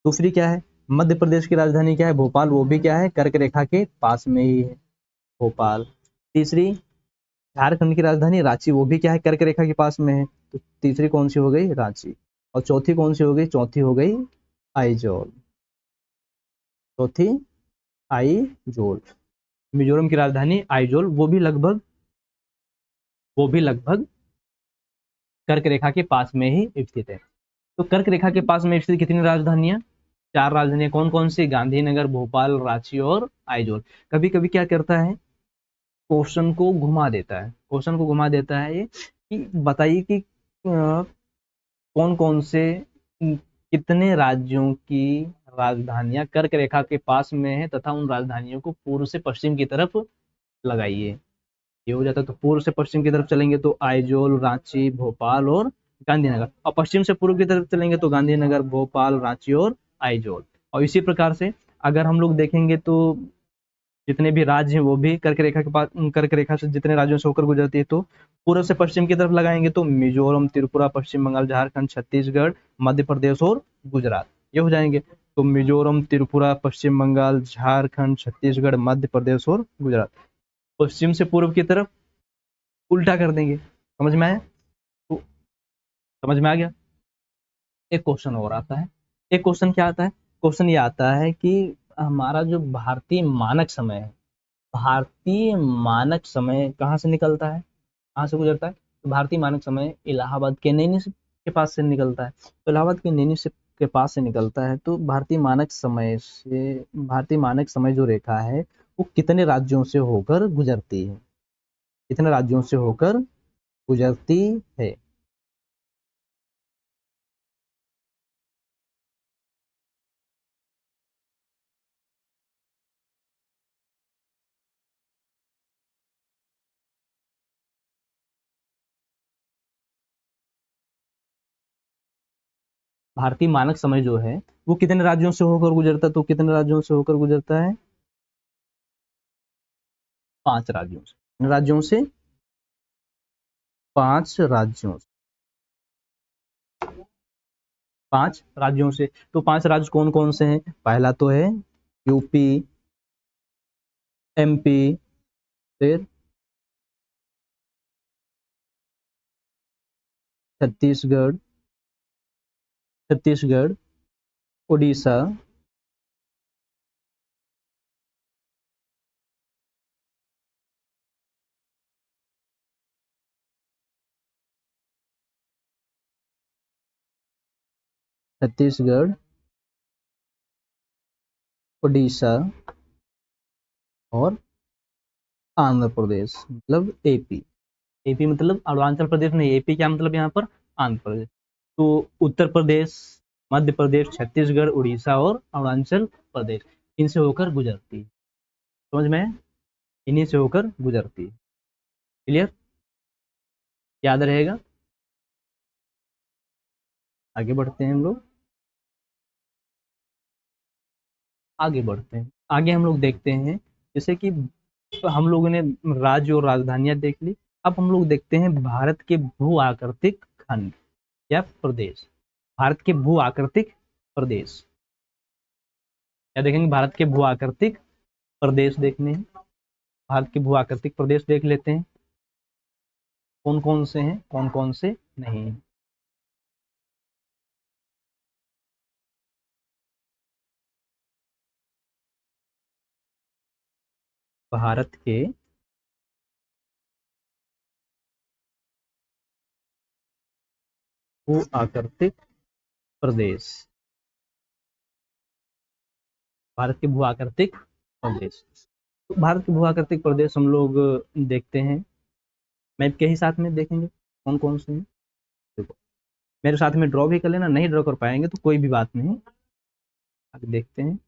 दूसरी क्या है? मध्य प्रदेश की राजधानी क्या है? भोपाल, वो भी क्या है? कर्क रेखा के पास में ही है, भोपाल। तीसरी, झारखंड की राजधानी रांची, वो भी क्या है? कर्क रेखा के पास में है, तो तीसरी कौन सी हो गई? रांची। और चौथी कौन सी हो गई? चौथी हो गई आइजोल। चौथी आइजोल। मिजोरम की राजधानी आइजोल, वो भी लगभग कर्क रेखा के पास में ही स्थित है। तो कर्क रेखा के पास में स्थित कितनी राजधानियां? 4 राजधानियां। कौन कौन सी? गांधीनगर, भोपाल, रांची और आइजोल। कभी कभी क्या करता है, क्वेश्चन को घुमा देता है, क्वेश्चन को घुमा देता है ये कि बताइए कि कौन कौन से कितने राज्यों की राजधानियां कर्क रेखा के पास में है तथा उन राजधानियों को पूर्व से पश्चिम की तरफ लगाइए। ये हो जाता है, तो पूर्व से पश्चिम की तरफ चलेंगे तो आइजोल, रांची, भोपाल और गांधीनगर। और पश्चिम से पूर्व की तरफ चलेंगे तो गांधीनगर, भोपाल, रांची और आइजोल। और इसी प्रकार से अगर हम लोग देखेंगे तो जितने भी राज्य हैं वो भी कर्क रेखा के पास, कर्क रेखा से जितने राज्यों से होकर गुजरती है, तो पूर्व से पश्चिम की तरफ लगाएंगे तो मिजोरम, त्रिपुरा, पश्चिम बंगाल, झारखंड, छत्तीसगढ़, मध्य प्रदेश और गुजरात, ये हो जाएंगे। तो मिजोरम, त्रिपुरा, पश्चिम बंगाल, झारखंड, छत्तीसगढ़, मध्य प्रदेश और गुजरात। पश्चिम से पूर्व की तरफ उल्टा कर देंगे। समझ में आया? तो समझ में आ गया? एक क्वेश्चन और आता है। एक क्वेश्चन क्या आता है? क्वेश्चन ये आता है कि हमारा जो भारतीय मानक समय है, भारतीय मानक समय कहाँ से निकलता है, कहाँ से गुजरता है? तो भारतीय मानक समय इलाहाबाद के नैनी के पास से निकलता है। तो इलाहाबाद के नैनी से के पास से निकलता है, तो भारतीय मानक समय जो रेखा है वो कितने राज्यों से होकर गुजरती है? कितने राज्यों से होकर गुजरती है? भारतीय मानक समय जो है वो कितने राज्यों से होकर गुजरता है? तो कितने राज्यों से होकर गुजरता है? 5 राज्यों से। कितने राज्यों से? 5 राज्यों से। 5 राज्यों से। तो 5 राज्य कौन कौन से हैं? पहला तो है यूपी, एमपी, फिर छत्तीसगढ़, छत्तीसगढ़, उड़ीसा, छत्तीसगढ़, उड़ीसा और आंध्र प्रदेश, मतलब एपी। एपी मतलब अरुणाचल प्रदेश नहीं, एपी क्या मतलब यहाँ पर? आंध्र प्रदेश। तो उत्तर प्रदेश, मध्य प्रदेश, छत्तीसगढ़, उड़ीसा और अरुणाचल प्रदेश, इनसे होकर गुजरती है। समझ में? इन्हीं से होकर गुजरती है। क्लियर? याद रहेगा। आगे बढ़ते हैं हम लोग। आगे बढ़ते हैं, आगे हम लोग देखते हैं, जैसे कि हम लोगों ने राज्य और राजधानियां देख ली। अब हम लोग देखते हैं भारत के भू आकृतिक खंड या प्रदेश। भारत के भू आकृतिक प्रदेश, क्या देखेंगे? भारत के भू आकृतिक प्रदेश देखने हैं। भारत के भू आकृतिक प्रदेश देख लेते हैं, कौन कौन से हैं, कौन कौन से नहीं हैं। भारत के भू आकृतिक प्रदेश, भारत के भू आकृतिक प्रदेश। तो भारत के भू आकृतिक प्रदेश हम लोग देखते हैं, मैप के ही साथ में देखेंगे कौन कौन से हैं। देखो, मेरे साथ में ड्रॉ भी कर लेना, नहीं ड्रॉ कर पाएंगे तो कोई भी बात नहीं। आगे देखते हैं।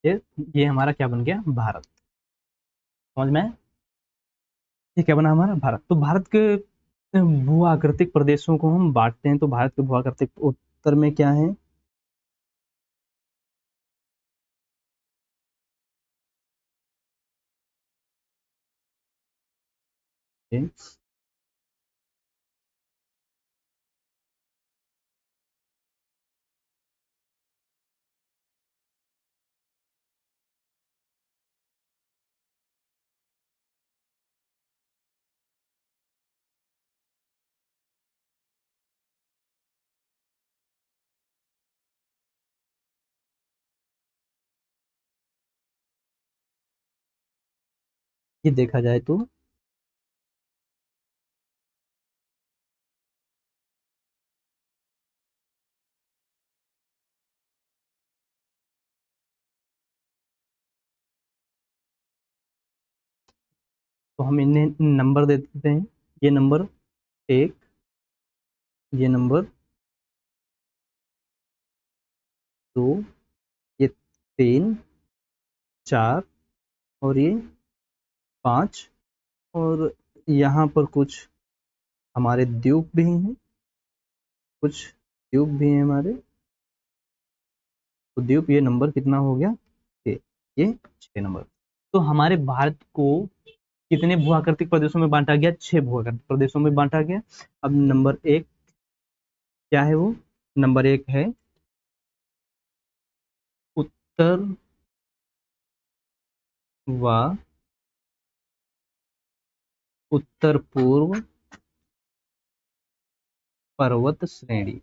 ये हमारा क्या बन गया, भारत। समझ में आया? ये क्या बना हमारा, भारत। तो भारत के भू आकृतिक प्रदेशों को हम बांटते हैं, तो भारत के भू आकृतिक उत्तर में क्या है, ये देखा जाए तो हम इन्हें नंबर दे देते हैं। ये नंबर 1, ये नंबर 2, ये 3, 4 और ये 5, और यहाँ पर कुछ हमारे द्वीप भी हैं, कुछ द्वीप भी हैं हमारे। तो द्वीप, ये नंबर कितना हो गया, 6, ये 6 नंबर। तो हमारे भारत को कितने भूआकृतिक प्रदेशों में बांटा गया, 6 भूआकृतिक प्रदेशों में बांटा गया। अब नंबर 1 क्या है, वो नंबर 1 है उत्तर व उत्तर पूर्व पर्वत श्रेणी।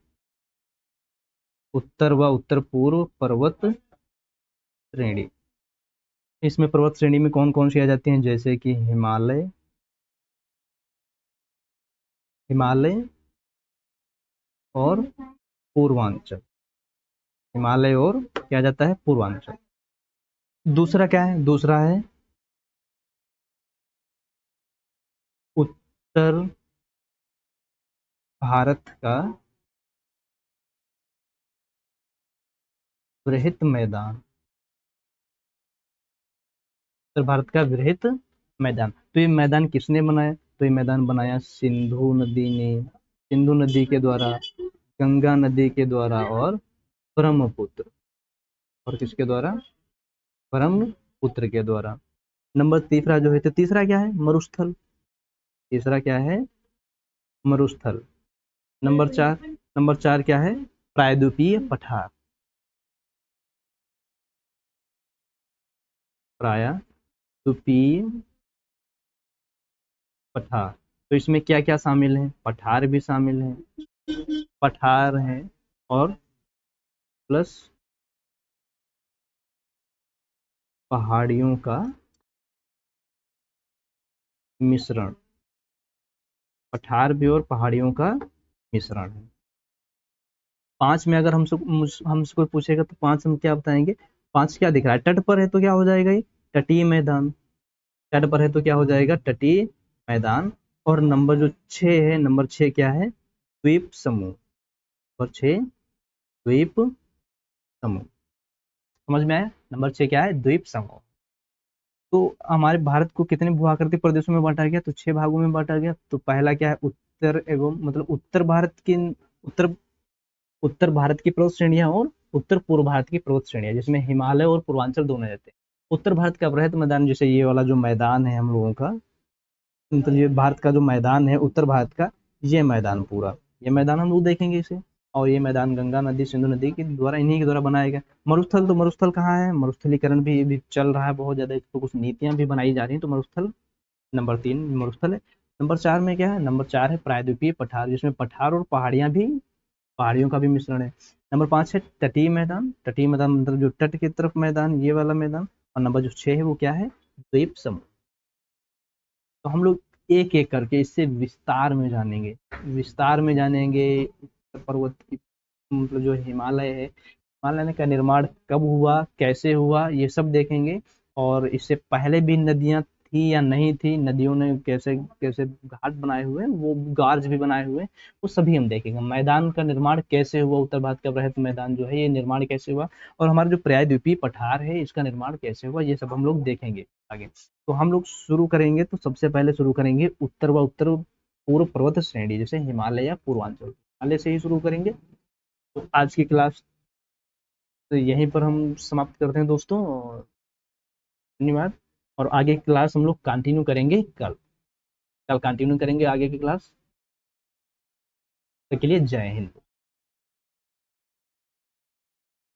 उत्तर व उत्तर पूर्व पर्वत श्रेणी। इसमें पर्वत श्रेणी में कौन कौन सी आ जाती हैं, जैसे कि हिमालय, हिमालय और पूर्वांचल। हिमालय और क्या जाता है, पूर्वांचल। दूसरा क्या है, दूसरा है उत्तर भारत का वृहत मैदान। उत्तर भारत का वृहत मैदान। तो ये मैदान किसने बनाया, तो ये मैदान बनाया सिंधु नदी ने, सिंधु नदी के द्वारा, गंगा नदी के द्वारा और ब्रह्मपुत्र, और किसके द्वारा, ब्रह्मपुत्र के द्वारा। नंबर तीसरा जो है, तो तीसरा क्या है, मरुस्थल। तीसरा क्या है, मरुस्थल। नंबर 4 क्या है, प्रायद्वीपीय पठार। प्रायद्वीपीय पठार। तो इसमें क्या क्या शामिल है, पठार भी शामिल है, पठार है और प्लस पहाड़ियों का मिश्रण। पठार भी और पहाड़ियों का मिश्रण है। 5 में अगर हमसे कोई पूछेगा तो 5 हम क्या बताएंगे, 5 क्या दिख रहा है, तट पर है तो क्या हो जाएगा, ये तटीय मैदान। तट पर है तो क्या हो जाएगा, तटीय मैदान। और नंबर जो 6 है, नंबर 6 क्या है, द्वीप समूह। नंबर 6 द्वीप समूह। समझ में आया, नंबर 6 क्या है, द्वीप समूह। तो हमारे भारत को कितने भूआकृतिक प्रदेशों में बांटा गया, तो 6 भागों में बांटा गया। तो पहला क्या है, उत्तर एवं मतलब उत्तर भारत की, उत्तर उत्तर भारत की पर्वत श्रेणियां और उत्तर पूर्व भारत की पर्वत श्रेणियां, जिसमें हिमालय और पूर्वांचल दोनों रहते हैं। उत्तर भारत का वृहद मैदान, जैसे ये वाला जो मैदान है हम लोगों का, मतलब ये भारत का जो मैदान है उत्तर भारत का, ये मैदान पूरा, ये मैदान हम लोग देखेंगे इसे। और ये मैदान गंगा नदी, सिंधु नदी के द्वारा, इन्हीं के द्वारा बनाया गया। मरुस्थल, तो मरुस्थल कहाँ है, मरुस्थलीकरण भी चल रहा है बहुत ज्यादा, इस पर कुछ नीतियां भी बनाई जा रही हैं। तो मरुस्थल नंबर 3 मरुस्थल है। नंबर 4 में क्या है, नंबर 4 है प्रायद्वीपीय पठार, जिसमें पठार और पहाड़ियां भी, पहाड़ियों का भी मिश्रण है। नंबर 5 है तटीय मैदान। तटीय मैदान मतलब जो तट की तरफ मैदान, ये वाला मैदान। और नंबर जो 6 है वो क्या है, द्वीप समूह। तो हम लोग एक एक करके इससे विस्तार में जानेंगे, विस्तार में जानेंगे। पर्वत की मतलब जो हिमालय है, हिमालय का निर्माण कब हुआ, कैसे हुआ, ये सब देखेंगे। और इससे पहले भी नदियां थी या नहीं थी, नदियों ने कैसे कैसे घाट बनाए हुए हैं, वो गार्ज भी बनाए हुए हैं, वो सभी हम देखेंगे। मैदान का निर्माण कैसे हुआ, उत्तर भारत का बृहद मैदान जो है ये निर्माण कैसे हुआ, और हमारा जो प्रायद्वीपीय पठार है इसका निर्माण कैसे हुआ, ये सब हम लोग देखेंगे आगे। तो हम लोग शुरू करेंगे, तो सबसे पहले शुरू करेंगे उत्तर पूर्व पर्वत श्रेणी, जैसे हिमालय या पूर्वांचल, हिमालय से ही शुरू करेंगे। तो आज की क्लास तो यहीं पर हम समाप्त करते हैं दोस्तों, धन्यवाद। और आगे की क्लास हम लोग कंटिन्यू करेंगे कल, कंटिन्यू करेंगे आगे की क्लास। तब तक के लिए जय हिंद।